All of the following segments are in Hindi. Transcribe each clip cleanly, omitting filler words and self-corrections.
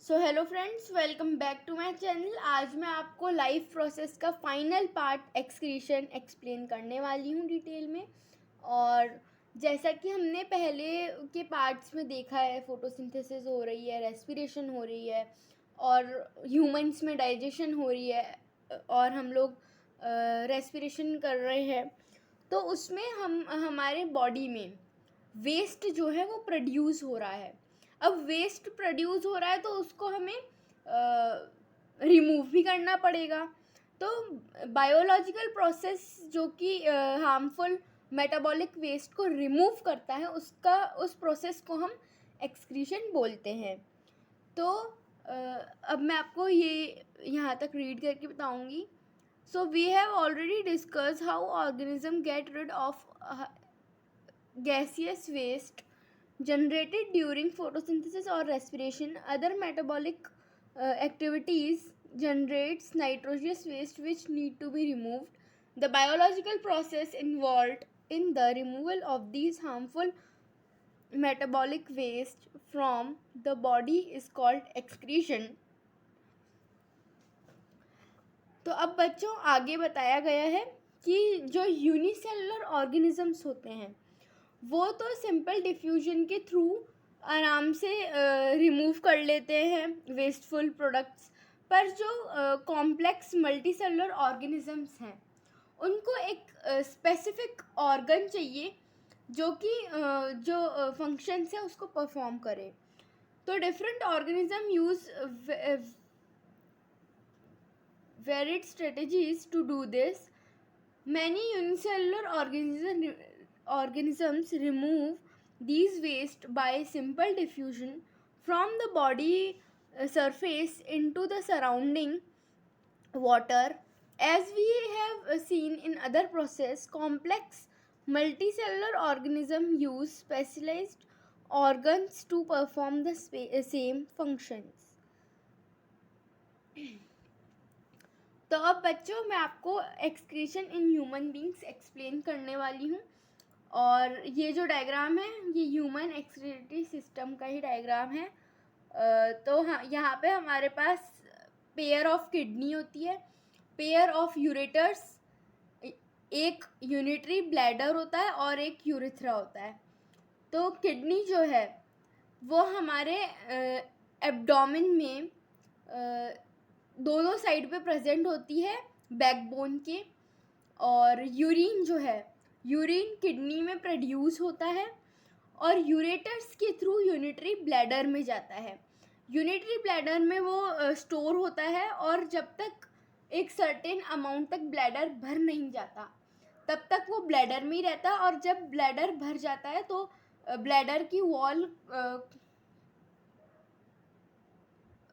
So hello friends, welcome back to my channel. आज मैं आपको लाइफ प्रोसेस का फाइनल पार्ट एक्सक्रीशन एक्सप्लेन करने वाली हूँ डिटेल में। और जैसा कि हमने पहले के पार्ट्स में देखा है, फोटोसिंथेसिस हो रही है, रेस्पिरेशन हो रही है और ह्यूमंस में डाइजेशन हो रही है और हम लोग रेस्पिरेशन कर रहे हैं। तो उसमें हम हमारे बॉडी में वेस्ट जो है वो प्रोड्यूस हो रहा है। अब वेस्ट प्रोड्यूस हो रहा है तो उसको हमें रिमूव भी करना पड़ेगा। तो बायोलॉजिकल प्रोसेस जो कि हार्मफुल मेटाबॉलिक वेस्ट को रिमूव करता है, उस प्रोसेस को हम एक्सक्रीशन बोलते हैं। तो अब मैं आपको ये यहाँ तक रीड करके बताऊँगी। So we have already discuss how organism get rid of gaseous waste generated during photosynthesis or respiration. Other metabolic activities generates nitrogenous waste which need to be removed. The biological process involved in the removal of these harmful metabolic waste from the body is called excretion. तो अब बच्चों आगे बताया गया है कि जो यूनिसेलुलर ऑर्गेनिजम्स होते हैं वो तो सिंपल डिफ्यूजन के थ्रू आराम से रिमूव कर लेते हैं वेस्टफुल प्रोडक्ट्स, पर जो कॉम्प्लेक्स मल्टीसेलुलर ऑर्गेनिजम्स हैं उनको एक स्पेसिफिक ऑर्गन चाहिए जो कि जो फंक्शंस है उसको परफॉर्म करे। तो different organism use varied strategies to do this. Many unicellular organisms remove these waste by simple diffusion from the body surface into the surrounding water. As we have seen in other process, complex multicellular organisms use specialized organs to perform the same functions. तो अब बच्चों मैं आपको excretion in human beings explain करने वाली हूँ। और ये जो डायग्राम है ये ह्यूमन एक्सक्रीटरी सिस्टम का ही डायग्राम है। तो हाँ, यहाँ पे हमारे पास पेयर ऑफ किडनी होती है, पेयर ऑफ यूरेटर्स, एक यूनिटरी ब्लैडर होता है और एक यूरिथ्रा होता है। तो किडनी जो है वो हमारे एब्डोमेन में दोनों साइड पे प्रेजेंट होती है बैकबोन के। और यूरिन जो है, यूरिन किडनी में प्रोड्यूस होता है और यूरेटर्स के थ्रू यूनिटरी ब्लैडर में जाता है। यूनिटरी ब्लैडर में वो स्टोर होता है और जब तक एक सर्टेन अमाउंट तक ब्लैडर भर नहीं जाता तब तक वो ब्लैडर में ही रहता है। और जब ब्लैडर भर जाता है तो ब्लैडर की वॉल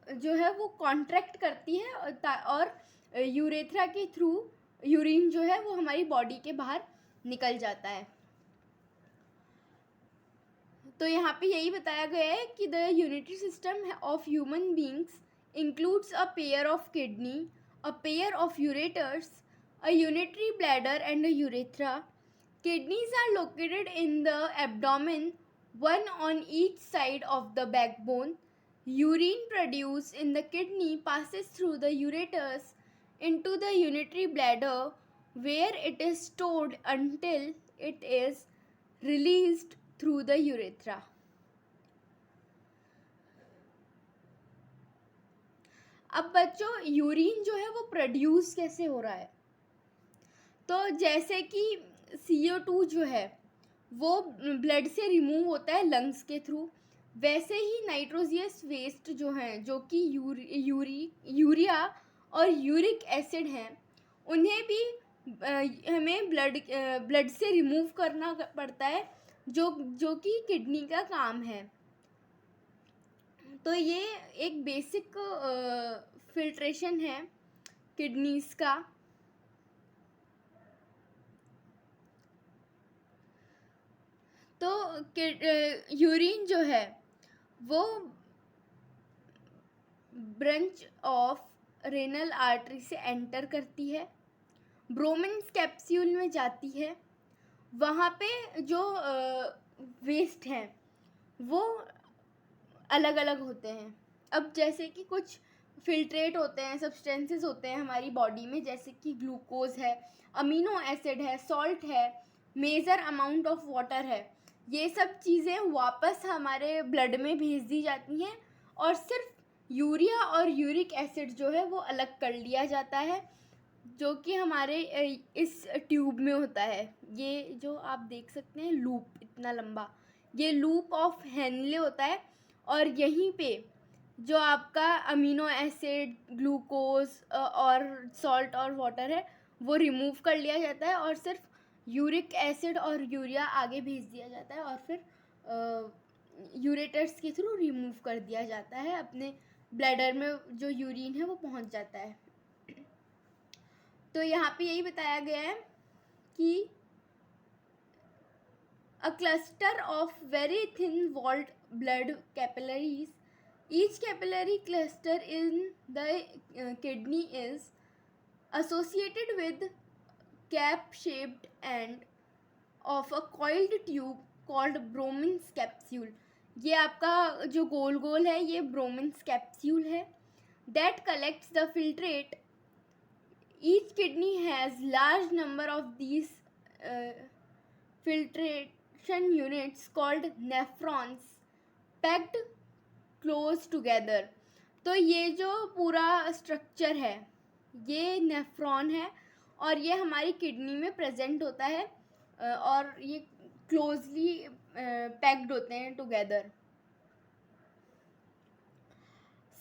जो है वो कॉन्ट्रैक्ट करती है और यूरेथ्रा के थ्रू यूरिन जो है वो हमारी बॉडी के बाहर निकल जाता है। तो यहाँ पे यही बताया गया है कि the unitary system of human beings includes a pair of kidney, a pair of ureters, a unitary bladder and a urethra. Kidneys are located in the abdomen, one on each side of the backbone. Urine produced in the kidney passes through the ureters into the unitary bladder, where it is stored until it is released through the urethra. अब बच्चों यूरिन जो है वो प्रोड्यूस कैसे हो रहा है? तो जैसे कि CO2 जो है वो ब्लड से रिमूव होता है लंग्स के थ्रू, वैसे ही नाइट्रोजियस वेस्ट जो हैं जो कि यूरिया और यूरिक एसिड हैं उन्हें भी हमें ब्लड से रिमूव करना पड़ता है, जो कि किडनी का काम है। तो ये एक बेसिक फिल्ट्रेशन है किडनीज का। तो यूरिन जो है वो ब्रांच ऑफ रेनल आर्टरी से एंटर करती है, ब्रोमेन्स कैप्सूल में जाती है। वहाँ पे जो वेस्ट हैं वो अलग अलग होते हैं। अब जैसे कि कुछ फिल्ट्रेट होते हैं, सब्सटेंसेस होते हैं हमारी बॉडी में, जैसे कि ग्लूकोज है, अमीनो एसिड है, सॉल्ट है, मेजर अमाउंट ऑफ वाटर है, ये सब चीज़ें वापस हमारे ब्लड में भेज दी जाती हैं और सिर्फ यूरिया और यूरिक एसिड जो है वो अलग कर लिया जाता है, जो कि हमारे इस ट्यूब में होता है। ये जो आप देख सकते हैं लूप इतना लंबा, ये लूप ऑफ हेनले होता है और यहीं पे जो आपका अमीनो एसिड, ग्लूकोज और सॉल्ट और वाटर है वो रिमूव कर लिया जाता है और सिर्फ यूरिक एसिड और यूरिया आगे भेज दिया जाता है और फिर यूरेटर्स के थ्रू रिमूव कर दिया जाता है, अपने ब्लैडर में जो यूरिन है वो पहुंच जाता है। तो यहाँ पे यही बताया गया है कि a cluster of very thin walled blood capillaries, each capillary cluster in the kidney is associated with cap shaped end of a coiled tube called Bromin's capsule. ये आपका जो गोल गोल है ये Bromin's capsule है that collects the filtrate. Each kidney has large number of these filtration units called nephrons packed close together. तो ये जो पूरा स्ट्रक्चर है ये नेफ्रॉन है और ये हमारी किडनी में प्रेजेंट होता है और ये क्लोजली पैक्ड होते हैं together.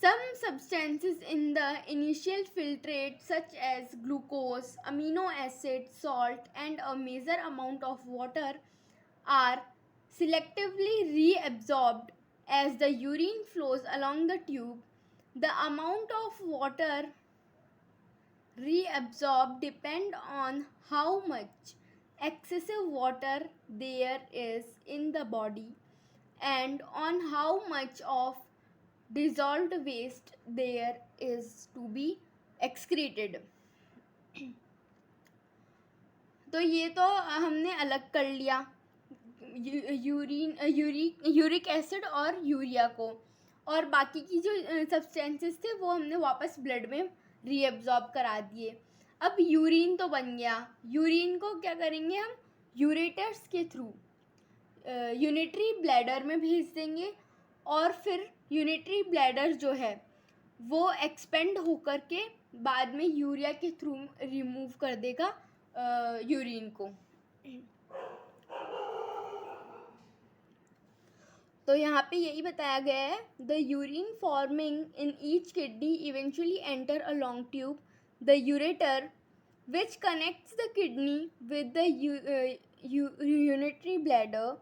Some substances in the initial filtrate such as glucose, amino acid, salt and a measure amount of water are selectively reabsorbed as the urine flows along the tube. The amount of water reabsorbed depend on how much excessive water there is in the body and on how much of dissolved waste there is to be excreted. तो ये तो हमने अलग कर लिया यूरिक एसिड और यूरिया को, और बाकी की जो सब्सटेंसेस थे वो हमने वापस ब्लड में रीअब्जॉर्ब करा दिए. अब यूरिन तो बन गया, यूरिन को क्या करेंगे हम यूरेटर्स के थ्रू यूनिटरी ब्लैडर में भेज देंगे और फिर यूनिटरी ब्लैडर जो है वो एक्सपेंड होकर के बाद में यूरिया के थ्रू रिमूव कर देगा यूरिन को. तो यहाँ पे यही बताया गया है the urine forming in each kidney eventually enter a long tube the ureter which connects the kidney with the unitary bladder.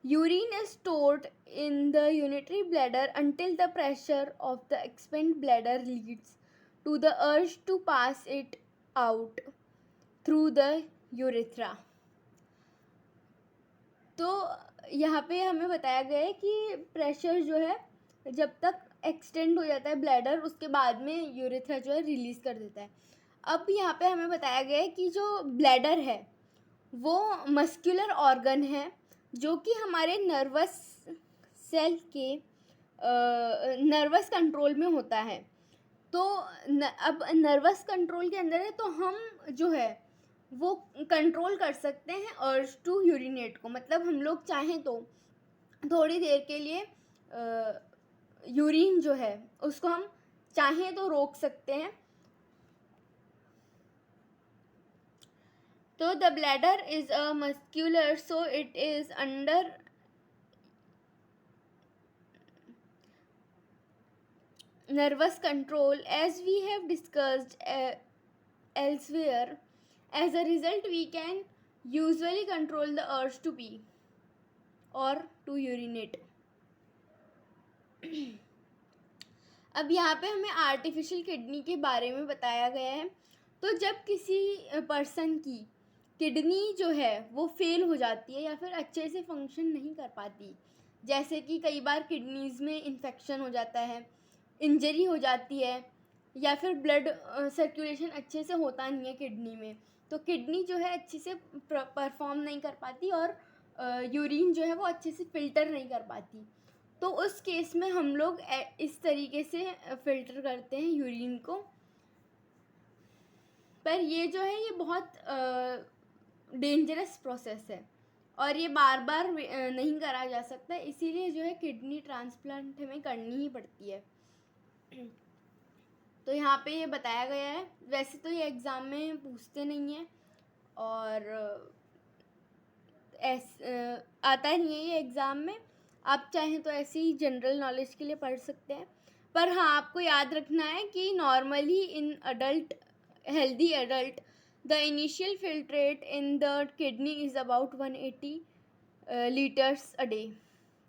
Urine is stored in the unitary bladder until the pressure of the expand bladder leads to the urge to pass it out through the urethra. तो यहाँ पे हमें बताया गया है कि प्रेशर जो है जब तक एक्सटेंड हो जाता है ब्लैडर उसके बाद में यूरेथ्रा जो है रिलीज़ कर देता है. अब यहाँ पे हमें बताया गया है कि जो ब्लैडर है वो मस्कुलर ऑर्गन है जो कि हमारे नर्वस सेल के नर्वस कंट्रोल में होता है. तो अब नर्वस कंट्रोल के अंदर है तो हम जो है वो कंट्रोल कर सकते हैं अर्ज टू यूरिनेट को. मतलब हम लोग चाहें तो थोड़ी देर के लिए यूरिन जो है उसको हम चाहें तो रोक सकते हैं. So the bladder is a muscular, so it is under nervous control as we have discussed elsewhere. As a result, we can usually control the urge to pee or to urinate. अब यहाँ पे हमें आर्टिफिशियल किडनी के बारे में बताया गया है. तो जब किसी पर्सन की किडनी जो है वो फेल हो जाती है या फिर अच्छे से फंक्शन नहीं कर पाती, जैसे कि कई बार किडनीज़ में इन्फेक्शन हो जाता है, इंजरी हो जाती है या फिर ब्लड सर्कुलेशन अच्छे से होता नहीं है किडनी में, तो किडनी जो है अच्छे से परफॉर्म नहीं कर पाती और यूरिन जो है वो अच्छे से फिल्टर नहीं कर पाती. तो उस केस में हम लोग इस तरीके से फ़िल्टर करते हैं यूरिन को। पर ये जो है ये बहुत डेंजरस प्रोसेस है और ये बार बार नहीं करा जा सकता, इसीलिए जो है किडनी ट्रांसप्लांट हमें करनी ही पड़ती है। तो यहाँ पे ये बताया गया है। वैसे तो ये एग्ज़ाम में पूछते नहीं हैं और आता नहीं है ये एग्ज़ाम में। आप चाहें तो ऐसे ही जनरल नॉलेज के लिए पढ़ सकते हैं। पर हाँ, आपको याद रखना है कि normally in adult healthy adult the initial filtrate in the kidney is about 180 litres a day.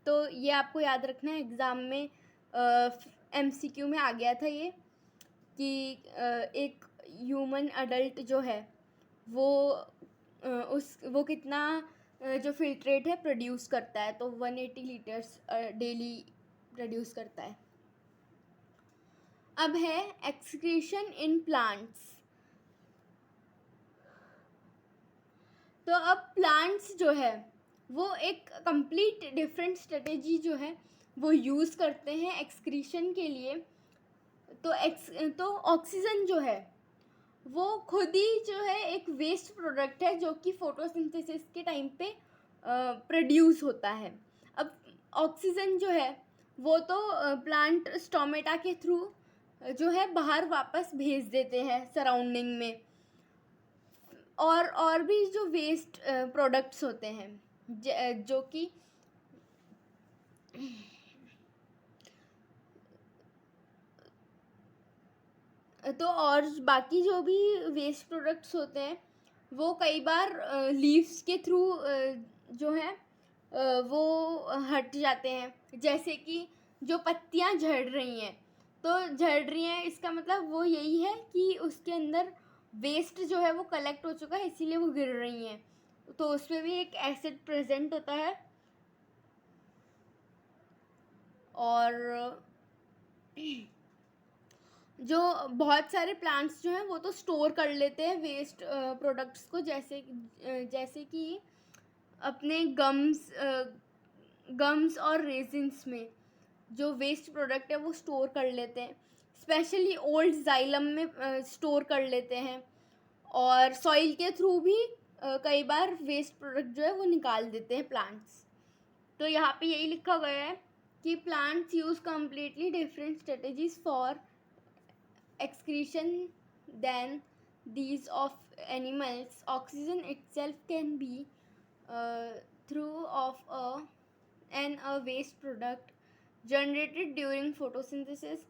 तो ये आपको याद रखना है। एग्ज़ाम में MCQ में आ गया था ये कि एक ह्यूमन अडल्ट जो है वो कितना जो फिल्ट्रेट है प्रोड्यूस करता है, तो 180 लीटर्स डेली प्रोड्यूस करता है। अब है एक्सक्रीशन इन प्लांट्स। तो अब प्लांट्स जो है वो एक कंप्लीट डिफरेंट स्ट्रेटेजी जो है वो यूज़ करते हैं एक्सक्रीशन के लिए। तो ऑक्सीजन जो है वो खुद ही जो है एक वेस्ट प्रोडक्ट है जो कि फोटोसिंथेसिस के टाइम पे प्रोड्यूस होता है। अब ऑक्सीजन जो है वो तो प्लांट स्टोमेटा के थ्रू जो है बाहर वापस भेज देते हैं सराउंडिंग में। और भी जो वेस्ट प्रोडक्ट्स होते हैं जो कि तो और बाकी जो भी वेस्ट प्रोडक्ट्स होते हैं वो कई बार लीव्स के थ्रू जो है वो हट जाते हैं। जैसे कि जो पत्तियां झड़ रही हैं, तो झड़ रही हैं इसका मतलब वो यही है कि उसके अंदर वेस्ट जो है वो कलेक्ट हो चुका है, इसीलिए वो गिर रही हैं। तो उसमें भी एक एसिड प्रेजेंट होता है। और जो बहुत सारे प्लांट्स जो हैं वो तो स्टोर कर लेते हैं वेस्ट प्रोडक्ट्स को, जैसे कि अपने गम्स और रेजिन्स में जो वेस्ट प्रोडक्ट है वो स्टोर कर लेते हैं। स्पेशली ओल्ड जाइलम में स्टोर कर लेते हैं। और सॉइल के थ्रू भी कई बार वेस्ट प्रोडक्ट जो है वो निकाल देते हैं प्लांट्स। तो यहाँ पे यही लिखा गया है कि plants use completely different strategies for excretion than these of animals. Oxygen itself can be through of a waste product generated during photosynthesis.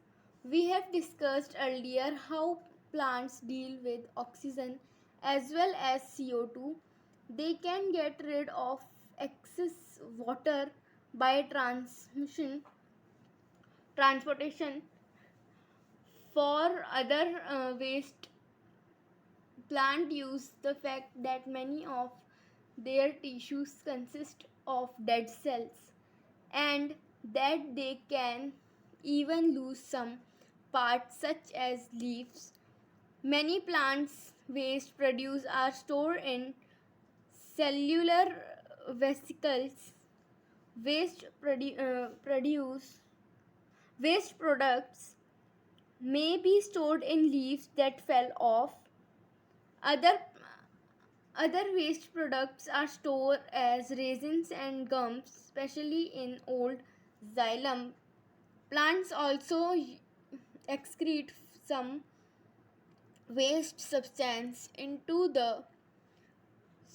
We have discussed earlier how plants deal with oxygen as well as CO2. They can get rid of excess water by transportation. For other waste, plant use the fact that many of their tissues consist of dead cells and that they can even lose some parts such as leaves. Many plants waste produce are stored in cellular vesicles. Waste products may be stored in leaves that fell off. Other waste products are stored as resins and gums, especially in old xylem. Plants also excrete some waste substance into the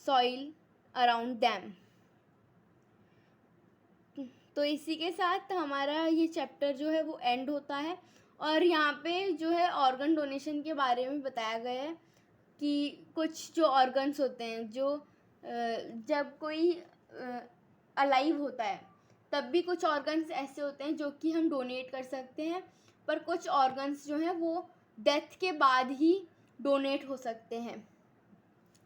soil around them. तो इसी के साथ हमारा ये चैप्टर जो है वो एंड होता है। और यहाँ पे जो है ऑर्गन डोनेशन के बारे में बताया गया है कि कुछ जो ऑर्गन्स होते हैं जो जब कोई अलाइव होता है तब भी कुछ ऑर्गन्स ऐसे होते हैं जो कि हम डोनेट कर सकते हैं, पर कुछ ऑर्गन्स जो हैं वो डेथ के बाद ही डोनेट हो सकते हैं।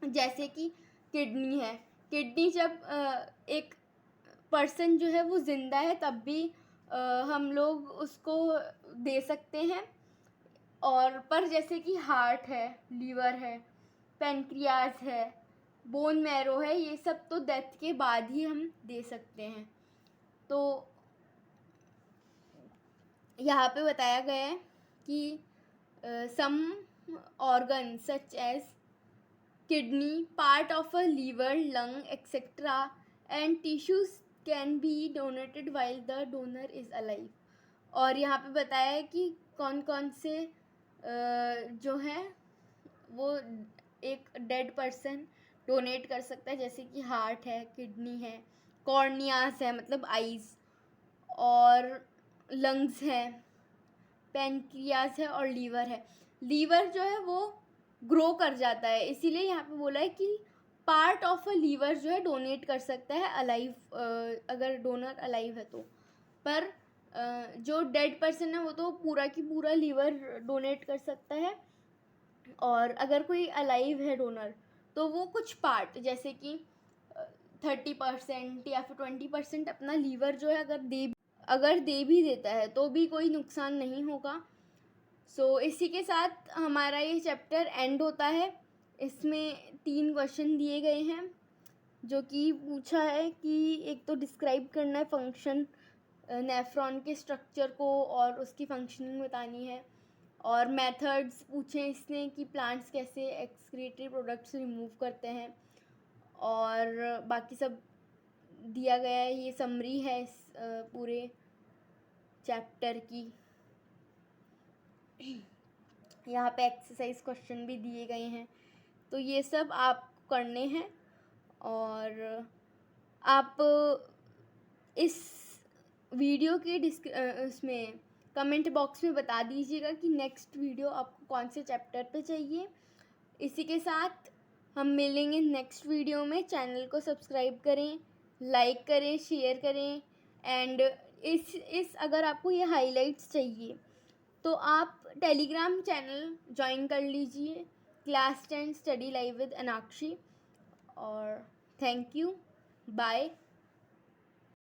जैसे कि किडनी है। किडनी जब एक पर्सन जो है वो ज़िंदा है तब भी हम लोग उसको दे सकते हैं। और पर जैसे कि हार्ट है, लीवर है, पेनक्रियाज है, बोन मैरो है, ये सब तो डेथ के बाद ही हम दे सकते हैं। तो यहाँ पे बताया गया है कि सम organs such as kidney, part of a liver, lung, etc. and tissues can be donated while the donor is alive. और यहाँ पे बताया है कि कौन कौन से जो है वो एक डेड पर्सन डोनेट कर सकता है, जैसे कि हार्ट है, किडनी है, कॉर्नियास है मतलब आईज, और लंग्स है, पेनक्रियास है और लीवर है. लीवर जो है वो ग्रो कर जाता है, इसीलिए यहाँ पे बोला है कि पार्ट ऑफ अ लीवर जो है डोनेट कर सकता है अलाइव, अगर डोनर अलाइव है तो. पर जो डेड पर्सन है वो तो पूरा की पूरा लीवर डोनेट कर सकता है, और अगर कोई अलाइव है डोनर तो वो कुछ पार्ट जैसे कि 30% या फिर 20% अपना लीवर जो है अगर दे भी देता है तो भी कोई नुकसान नहीं होगा. सो इसी के साथ हमारा ये चैप्टर एंड होता है. इसमें 3 क्वेश्चन दिए गए हैं जो कि पूछा है कि एक तो डिस्क्राइब करना है फंक्शन नेफ्रॉन के स्ट्रक्चर को और उसकी फंक्शनिंग बतानी है, और मेथड्स पूछे इसने कि प्लांट्स कैसे एक्सक्रीटरी प्रोडक्ट्स रिमूव करते हैं, और बाकी सब दिया गया है. ये समरी है इस पूरे चैप्टर की. यहाँ पे एक्सरसाइज क्वेश्चन भी दिए गए हैं, तो ये सब आप करने हैं. और आप इस वीडियो के उसमें कमेंट बॉक्स में बता दीजिएगा कि नेक्स्ट वीडियो आपको कौन से चैप्टर पे चाहिए. इसी के साथ हम मिलेंगे नेक्स्ट वीडियो में. चैनल को सब्सक्राइब करें, लाइक करें, शेयर करें. एंड इस अगर आपको ये हाइलाइट्स चाहिए तो आप टेलीग्राम चैनल ज्वाइन कर लीजिए, क्लास 10 स्टडी लाइव विद अनाक्षी. और थैंक यू, बाय.